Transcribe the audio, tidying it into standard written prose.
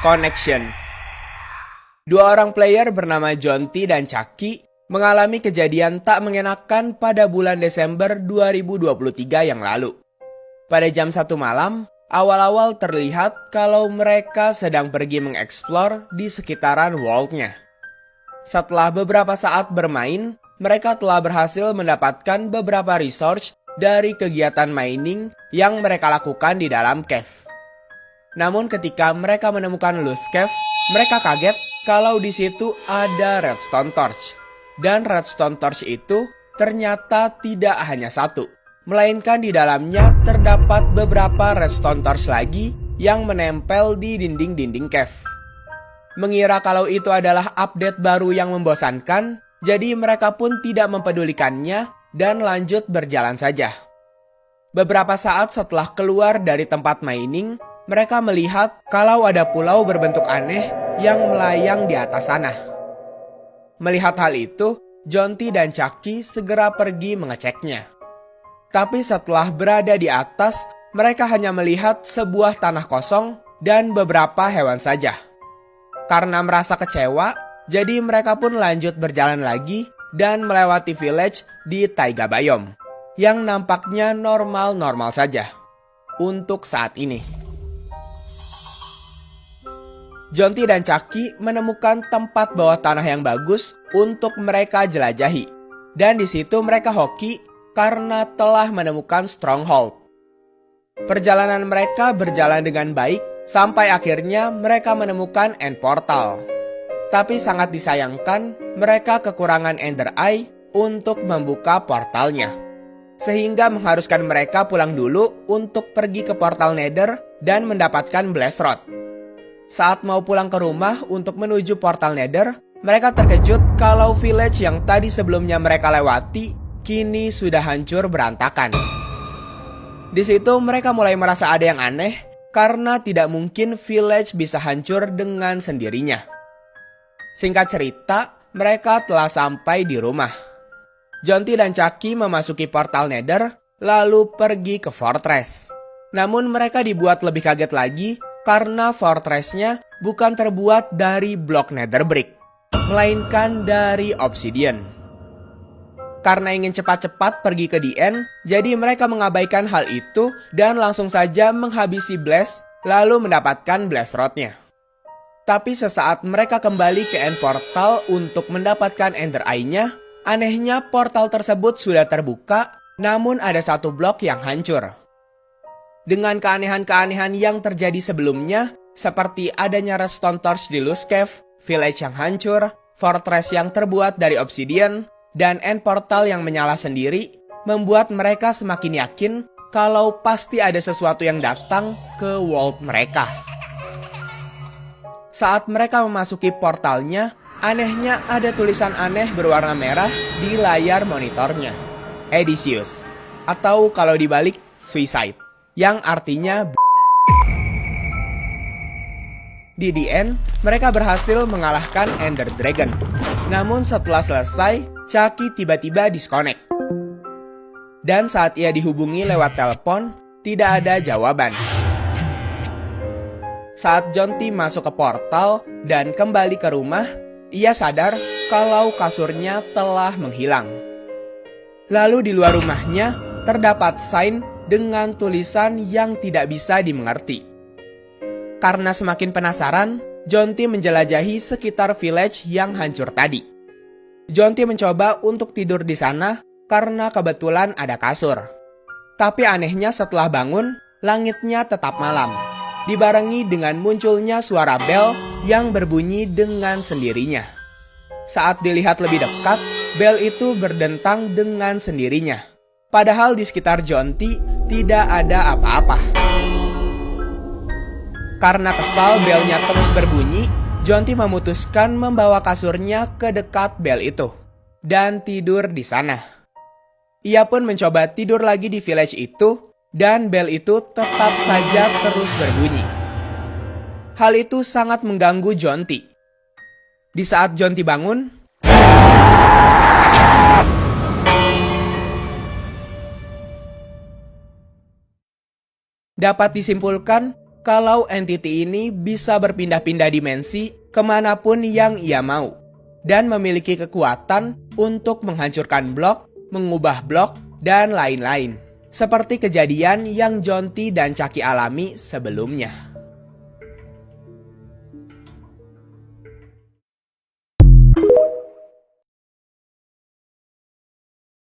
Connection. Dua orang player bernama Jonty dan Chucky mengalami kejadian tak mengenakan pada bulan Desember 2023 yang lalu. Pada jam 1 malam, awal-awal terlihat kalau mereka sedang pergi mengeksplor di sekitaran world-nya. Setelah beberapa saat bermain, mereka telah berhasil mendapatkan beberapa resource dari kegiatan mining yang mereka lakukan di dalam cave. Namun ketika mereka menemukan loose cave, mereka kaget kalau di situ ada redstone torch. Dan redstone torch itu ternyata tidak hanya satu, melainkan di dalamnya terdapat beberapa redstone torch lagi yang menempel di dinding-dinding cave. Mengira kalau itu adalah update baru yang membosankan, jadi mereka pun tidak mempedulikannya dan lanjut berjalan saja. Beberapa saat setelah keluar dari tempat mining, mereka melihat kalau ada pulau berbentuk aneh yang melayang di atas sana. Melihat hal itu, Jonty dan Chucky segera pergi mengeceknya. Tapi setelah berada di atas, mereka hanya melihat sebuah tanah kosong dan beberapa hewan saja. Karena merasa kecewa, jadi mereka pun lanjut berjalan lagi dan melewati village di Taiga Biome, yang nampaknya normal-normal saja untuk saat ini. Jonty dan Chucky menemukan tempat bawah tanah yang bagus untuk mereka jelajahi. Dan di situ mereka hoki karena telah menemukan stronghold. Perjalanan mereka berjalan dengan baik sampai akhirnya mereka menemukan end portal. Tapi sangat disayangkan mereka kekurangan Ender Eye untuk membuka portalnya. Sehingga mengharuskan mereka pulang dulu untuk pergi ke portal Nether dan mendapatkan Blast Rod. Saat mau pulang ke rumah untuk menuju portal Nether, mereka terkejut kalau village yang tadi sebelumnya mereka lewati kini sudah hancur berantakan. Di situ mereka mulai merasa ada yang aneh karena tidak mungkin village bisa hancur dengan sendirinya. Singkat cerita, mereka telah sampai di rumah. Jonty dan Chucky memasuki portal Nether lalu pergi ke fortress. Namun mereka dibuat lebih kaget lagi karena fortressnya bukan terbuat dari blok nether brick, melainkan dari obsidian. Karena ingin cepat-cepat pergi ke the end, jadi mereka mengabaikan hal itu dan langsung saja menghabisi blast lalu mendapatkan blast rodnya. Tapi sesaat mereka kembali ke end portal untuk mendapatkan Ender Eye-nya, anehnya portal tersebut sudah terbuka, namun ada satu blok yang hancur. Dengan keanehan-keanehan yang terjadi sebelumnya, seperti adanya redstone torch di loose cave, village yang hancur, fortress yang terbuat dari obsidian, dan end portal yang menyala sendiri, membuat mereka semakin yakin kalau pasti ada sesuatu yang datang ke world mereka. Saat mereka memasuki portalnya, anehnya ada tulisan aneh berwarna merah di layar monitornya. Edisius, atau kalau dibalik, suicide. Yang artinya di the end, mereka berhasil mengalahkan Ender Dragon. Namun setelah selesai, Chucky tiba-tiba disconnect. Dan saat ia dihubungi lewat telepon, tidak ada jawaban. Saat Jonty masuk ke portal dan kembali ke rumah, ia sadar kalau kasurnya telah menghilang. Lalu di luar rumahnya, terdapat sign dengan tulisan yang tidak bisa dimengerti. Karena semakin penasaran, Jonty menjelajahi sekitar village yang hancur tadi. Jonty mencoba untuk tidur di sana karena kebetulan ada kasur. Tapi anehnya setelah bangun, langitnya tetap malam, dibarengi dengan munculnya suara bel yang berbunyi dengan sendirinya. Saat dilihat lebih dekat, bel itu berdentang dengan sendirinya. Padahal di sekitar Jonty tidak ada apa-apa. Karena kesal belnya terus berbunyi, Jonty memutuskan membawa kasurnya ke dekat bel itu dan tidur di sana. Ia pun mencoba tidur lagi di village itu dan bel itu tetap saja terus berbunyi. Hal itu sangat mengganggu Jonty. Di saat Jonty bangun, dapat disimpulkan kalau entity ini bisa berpindah-pindah dimensi kemanapun yang ia mau, dan memiliki kekuatan untuk menghancurkan blok, mengubah blok, dan lain-lain. Seperti kejadian yang Jonty dan Chucky alami sebelumnya.